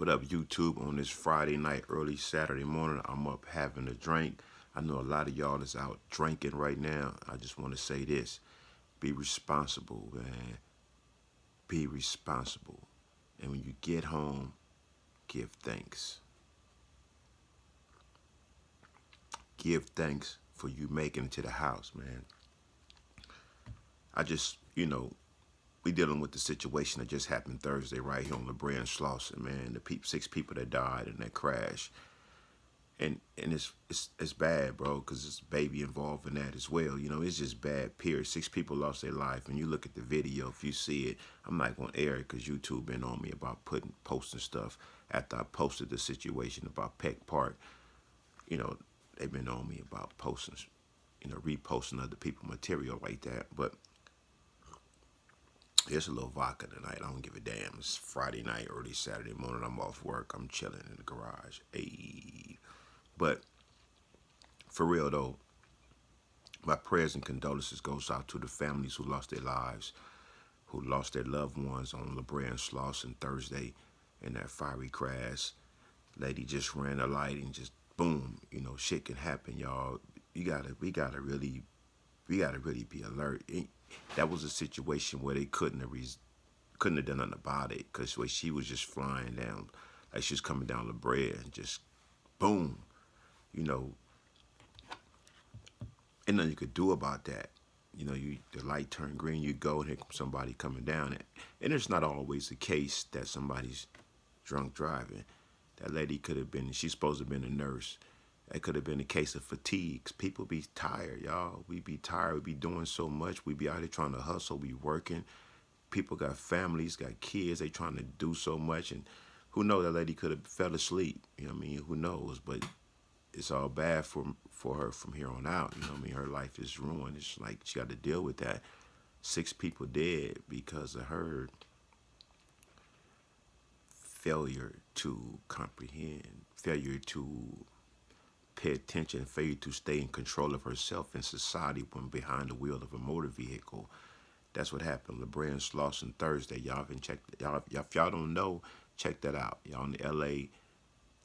What up, YouTube? On this Friday night, early Saturday morning, I'm up having a drink. I know a lot of y'all is out drinking right now. I just want to say this. Be responsible, man. Be responsible. And when you get home, give thanks. Give thanks for you making it to the house, man. I just, we dealing with the situation that just happened Thursday right here on La Brea and Slauson, man. The 6 people that died in that crash. And it's bad, bro, because there's a baby involved in that as well. It's just bad, period. 6 people lost their life. And you look at the video, if you see it, I'm not going to air it because YouTube been on me about posting stuff after I posted the situation about Peck Park. They've been on me about posting, reposting other people material like that. But here's a little vodka tonight. I don't give a damn. It's Friday night, early Saturday morning. I'm off work. I'm chilling in the garage. Hey. But for real, though, my prayers and condolences goes out to the families who lost their lives, who lost their loved ones on La Brea and Slauson Thursday in that fiery crash. Lady just ran a light and just boom, shit can happen, y'all. We gotta really be alert. That was a situation where they couldn't have done nothing about it, because she was just flying down, like she was coming down La Brea and just boom, you know, ain't nothing you could do about that. The light turned green, you go, and here comes somebody coming down. And it's not always the case that somebody's drunk driving. That lady could have been, she's supposed to have been a nurse. It could have been a case of fatigues. People be tired, y'all. We be tired. We be doing so much. We be out here trying to hustle. We working. People got families, got kids. They trying to do so much. And who knows, that lady could have fell asleep. You know what I mean? Who knows? But it's all bad for her from here on out. You know what I mean? Her life is ruined. It's like she got to deal with that. 6 people dead because of her failure to comprehend, failure to pay attention, failure to stay in control of herself in society when behind the wheel of a motor vehicle. That's what happened. La Brea and Slauson Thursday. Y'all haven't checked. If y'all don't know, check that out. Y'all in the L.A.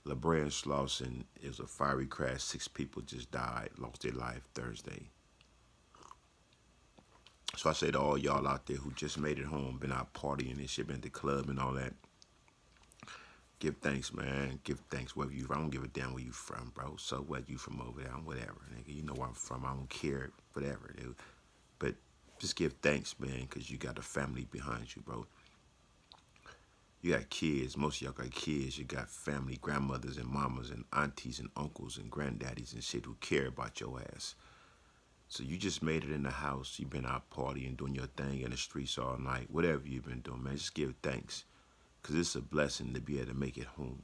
La Brea and Slauson, it was a fiery crash. 6 people just died, lost their life Thursday. So I say to all y'all out there who just made it home, been out partying and shit, been at the club and all that, give thanks, man. Give thanks wherever you. I don't give a damn where you from, bro. So what, you from over there? Whatever, nigga. You know where I'm from. I don't care. Whatever, dude. But just give thanks, man, because you got a family behind you, bro. You got kids. Most of y'all got kids. You got family, grandmothers and mamas and aunties and uncles and granddaddies and shit who care about your ass. So you just made it in the house. You've been out partying, doing your thing in the streets all night. Whatever you've been doing, man, just give thanks. Because it's a blessing to be able to make it home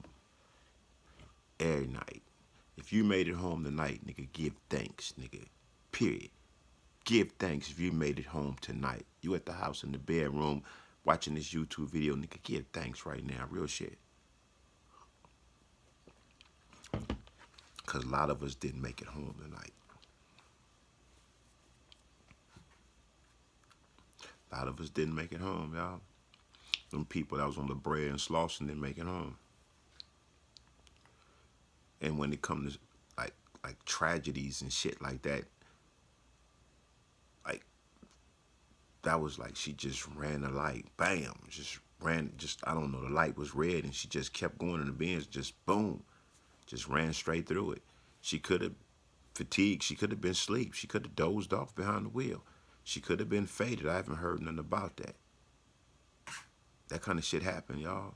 every night. If you made it home tonight, nigga, give thanks, nigga. Period. Give thanks if you made it home tonight. You at the house in the bedroom watching this YouTube video, nigga, give thanks right now. Real shit. Because a lot of us didn't make it home tonight. A lot of us didn't make it home, y'all. Them people that was on La Brea and Slauson didn't make it home. And when it comes to like tragedies and shit like that, like that was like she just ran the light, bam, I don't know, the light was red and she just kept going in the bends, just boom, just ran straight through it. She could have fatigued, she could have been asleep, she could have dozed off behind the wheel, she could have been faded. I haven't heard nothing about that. That kind of shit happened, y'all.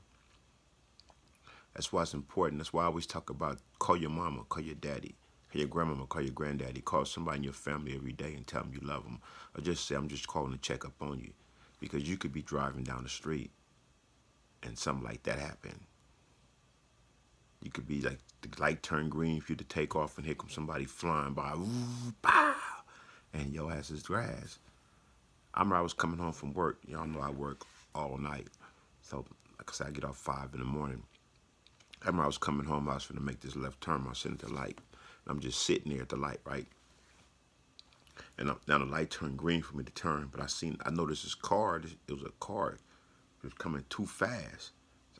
That's why it's important. That's why I always talk about call your mama, call your daddy, call your grandmama, call your granddaddy, call somebody in your family every day and tell them you love them. Or just say, I'm just calling to check up on you. Because you could be driving down the street and something like that happen. You could be like, the light turned green for you to take off and here comes somebody flying by, ooh, pow, and your ass is grass. I remember I was coming home from work. Y'all know I work all night. So, like I said, I get off 5 in the morning. I remember I was coming home, I was going to make this left turn, I was sitting at the light. And I'm just sitting there at the light, right? And now the light turned green for me to turn, but I noticed this car, it was a car, it was coming too fast.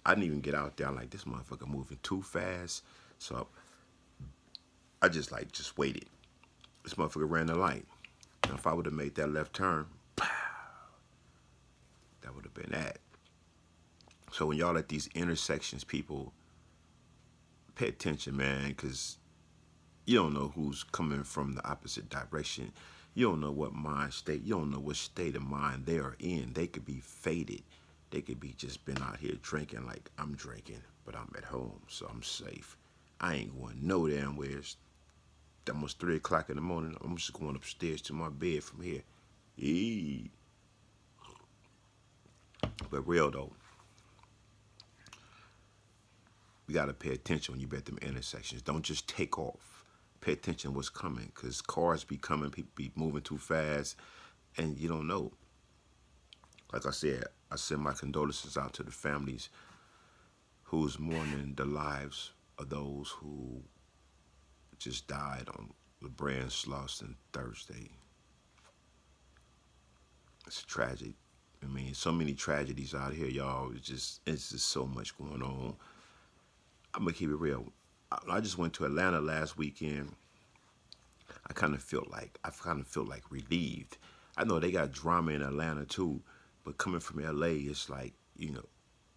I didn't even get out there. I'm like, this motherfucker moving too fast. So I just like just waited. This motherfucker ran the light. Now, if I would have made that left turn, that would have been that. So when y'all at these intersections, people pay attention, man, because you don't know who's coming from the opposite direction. You don't know what mind state. You don't know what state of mind they are in. They could be faded. They could be just been out here drinking like I'm drinking, but I'm at home, so I'm safe. I ain't going no damn where. It's almost 3 o'clock in the morning. I'm just going upstairs to my bed from here. Eee. But real though, we gotta pay attention when you be at them intersections. Don't just take off. Pay attention to what's coming, cause cars be coming, people be moving too fast, and you don't know. Like I said, I send my condolences out to the families who's mourning the lives of those who just died on LeBron Slauson Thursday. It's tragic. I mean, so many tragedies out here, y'all. It's just so much going on. I'm gonna keep it real. I just went to Atlanta last weekend. I kind of feel like relieved. I know they got drama in Atlanta too, but coming from LA, it's like,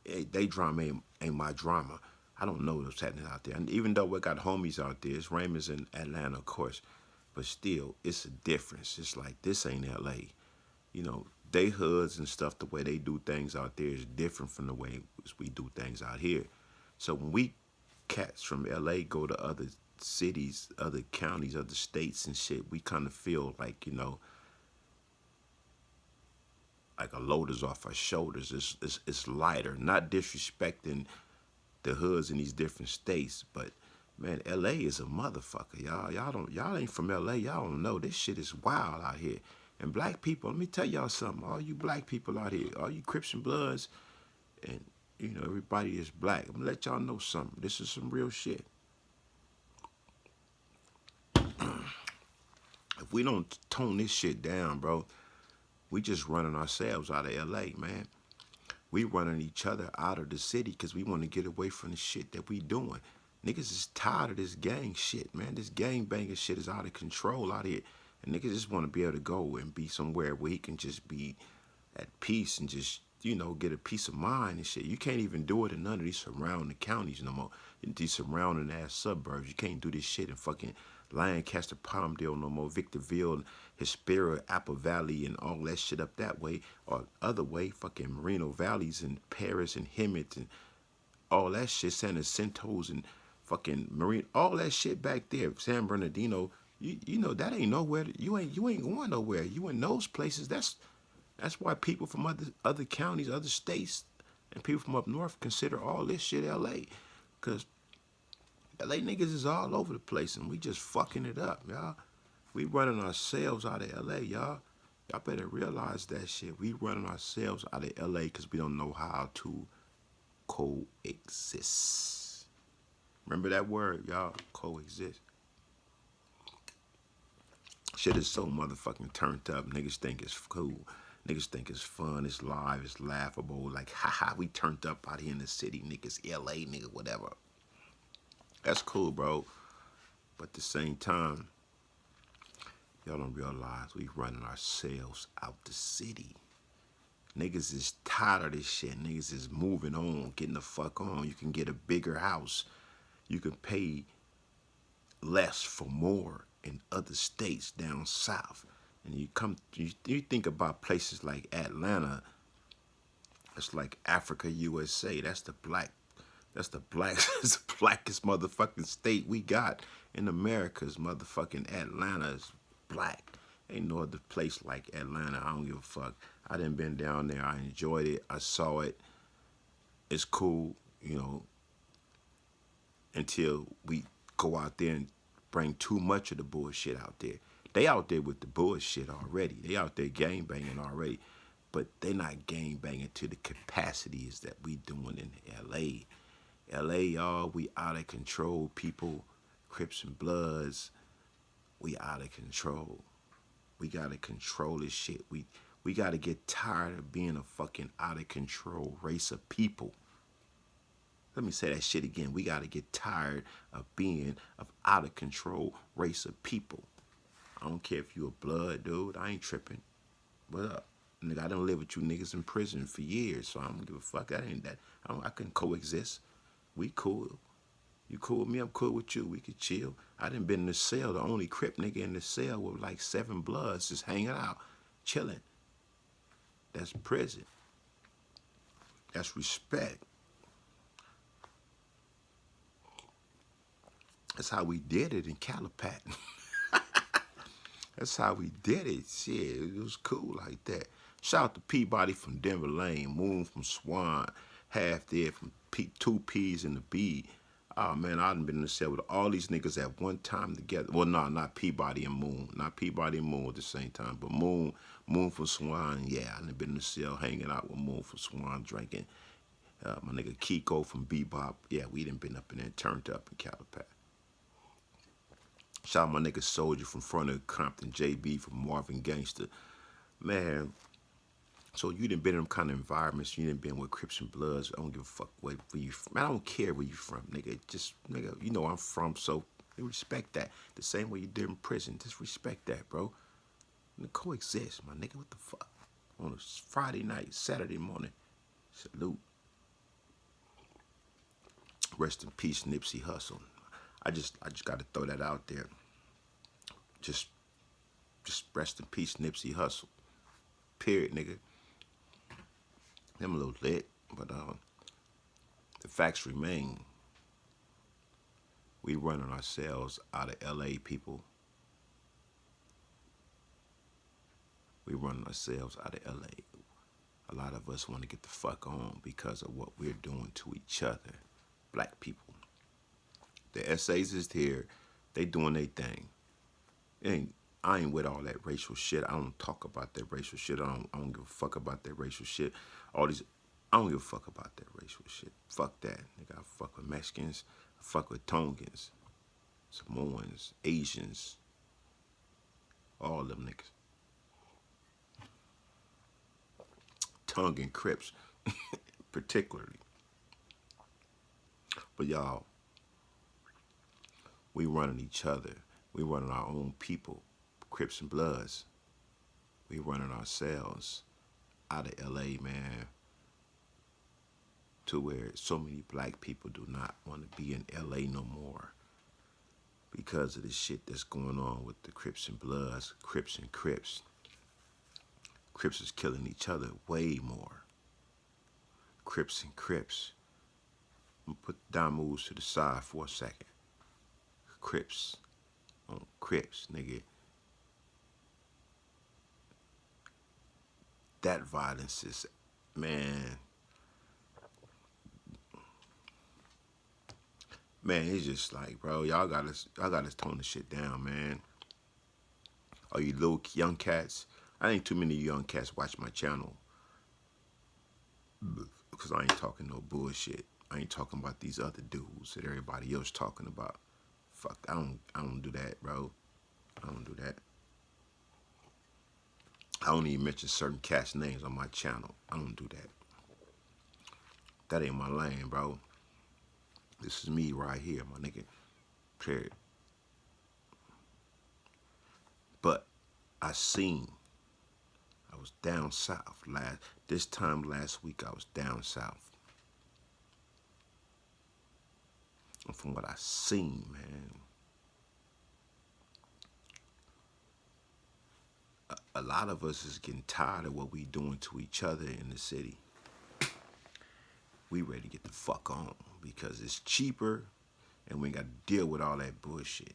they drama ain't my drama. I don't know what's happening out there. And even though we got homies out there, it's Raymond's in Atlanta, of course, but still, it's a difference. It's like this ain't LA. They hoods and stuff, the way they do things out there is different from the way we do things out here. So when we cats from LA go to other cities, other counties, other states and shit, we kind of feel like, like a load is off our shoulders. It's lighter. Not disrespecting the hoods in these different states, but man, LA is a motherfucker, y'all. Y'all ain't from LA. Y'all don't know. This shit is wild out here. And black people, let me tell y'all something. All you black people out here, all you Crips and Bloods, and everybody is black. I'm gonna let y'all know something. This is some real shit. If we don't tone this shit down, bro, we just running ourselves out of LA, man. We running each other out of the city because we want to get away from the shit that we doing. Niggas is tired of this gang shit, man. This gang banging shit is out of control out here. And niggas just want to be able to go and be somewhere where he can just be at peace and just, get a peace of mind and shit. You can't even do it in none of these surrounding counties no more. In these surrounding ass suburbs. You can't do this shit in fucking Lancaster, Palmdale no more. Victorville, Hesperia, Apple Valley, and all that shit up that way. Or other way, fucking Moreno Valleys and Paris and Hemet and all that shit. San Jacinto's and fucking Marine, all that shit back there. San Bernardino. You know that ain't nowhere. You ain't going nowhere. You in those places. That's why people from other counties, other states, and people from up north consider all this shit LA. Cause LA niggas is all over the place and we just fucking it up, y'all. We running ourselves out of LA, y'all. Y'all better realize that shit. We running ourselves out of LA because we don't know how to coexist. Remember that word, y'all? Coexist. Shit is so motherfucking turned up. Niggas think it's cool. Niggas think it's fun, it's live, it's laughable. Like, haha, we turned up out here in the city. Niggas, LA, nigga, whatever. That's cool, bro. But at the same time, y'all don't realize we running ourselves out the city. Niggas is tired of this shit. Niggas is moving on, getting the fuck on. You can get a bigger house. You can pay less for more in other states down south. And you think about places like Atlanta, it's like Africa, USA. That's the that's the blackest motherfucking state we got in America's motherfucking Atlanta is black. Ain't no other place like Atlanta. I don't give a fuck. I done been down there. I enjoyed it. I saw it. It's cool, until we go out there and bring too much of the bullshit out there. They out there with the bullshit already. They out there gang banging already. But they not gang banging to the capacities that we doing in LA. LA, y'all, we out of control, people. Crips and Bloods, we out of control. We gotta control this shit. We gotta get tired of being a fucking out of control race of people. Let me say that shit again. We gotta get tired of being of out of control race of people. I don't care if you a blood dude. I ain't tripping. What up? Nigga, I done live with you niggas in prison for years, so I don't give a fuck. That ain't that. I can coexist. We cool. You cool with me? I'm cool with you. We could chill. I done been in the cell, the only Crip nigga in the cell with like 7 bloods just hanging out, chilling. That's prison. That's respect. That's how we did it in Calipat. That's how we did it. Shit, it was cool like that. Shout out to Peabody from Denver Lane, Moon from Swan, Half Dead from Two P's in the B. Oh man, I done been in the cell with all these niggas at one time together. Well, no, not Peabody and Moon. Not Peabody and Moon at the same time, but Moon from Swan, yeah. I done been in the cell hanging out with Moon from Swan, drinking. My nigga Kiko from Bebop. Yeah, we done been up in there, turned up in Calipat. Shout out my nigga Soldier from front of Compton, JB from Marvin Gangster. Man, so you done been in them kind of environments, you done been with Crips and Bloods. I don't give a fuck where you from. Man, I don't care where you from, nigga. Just, nigga, you know where I'm from, so respect that. The same way you did in prison. Just respect that, bro. And coexist, my nigga. What the fuck? On a Friday night, Saturday morning. Salute. Rest in peace, Nipsey Hussle. I just gotta throw that out there. Just rest in peace, Nipsey Hussle. Period, nigga. I'm a little lit, but the facts remain. We running ourselves out of LA, people. We running ourselves out of LA. A lot of us want to get the fuck on because of what we're doing to each other. Black people. The SAs is here. They doing their thing. I ain't with all that racial shit. I don't talk about that racial shit. I don't give a fuck about that racial shit. I don't give a fuck about that racial shit. Fuck that. Nigga, I fuck with Mexicans. I fuck with Tongans, Samoans, Asians. All them niggas. Tongan Crips, particularly. But y'all, we running each other. We running our own people, Crips and Bloods. We running ourselves out of LA, man, to where so many black people do not want to be in LA no more because of the shit that's going on with the Crips and Bloods, Crips and Crips. Crips is killing each other way more. Crips and Crips. I'm gonna put Don moves to the side for a second. Crips on Crips, nigga. That violence is, man, it's just like, bro, y'all gotta tone the shit down, man. Are you little young cats? I think too many young cats watch my channel because I ain't talking no bullshit. I ain't talking about these other dudes that everybody else talking about. Fuck, I don't do that, bro. I don't do that. I don't even mention certain cats' names on my channel. I don't do that. That ain't my lane, bro. This is me right here, my nigga. Period. But I was down south this time last week. I was down south. And from what I seen, man, a lot of us is getting tired of what we doing to each other in the city. We ready to get the fuck on because it's cheaper and we ain't got to deal with all that bullshit.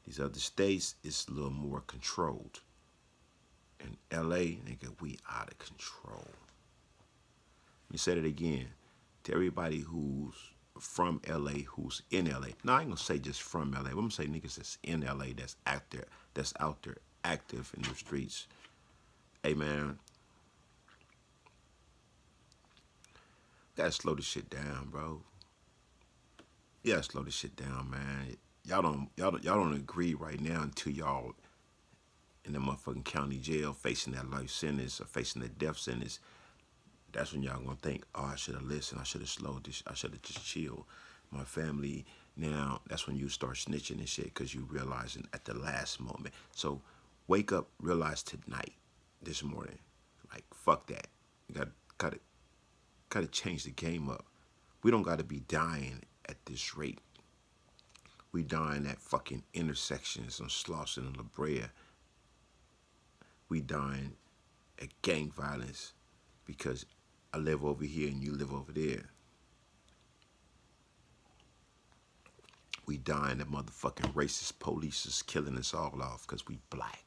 These other states, it's a little more controlled. In LA, nigga, we out of control. Let me say that again. To everybody who's from LA, who's in LA. Now, I ain't gonna say just from LA. I'm gonna say niggas that's in LA, that's out there active in the streets. Hey, man. Gotta slow this shit down, bro. You gotta slow this shit down, man. Y'all don't agree right now until y'all in the motherfucking county jail facing that life sentence or facing that death sentence. That's when y'all gonna think, oh, I should have listened. I should have slowed this. I should have just chilled. My family. Now that's when you start snitching and shit because you realizing at the last moment. So wake up, realize tonight, this morning, like fuck that. You gotta change the game up. We don't gotta be dying at this rate. We dying at fucking intersections on Slauson and La Brea. We dying at gang violence because I live over here and you live over there. We dying at motherfucking racist police is killing us all off because we black.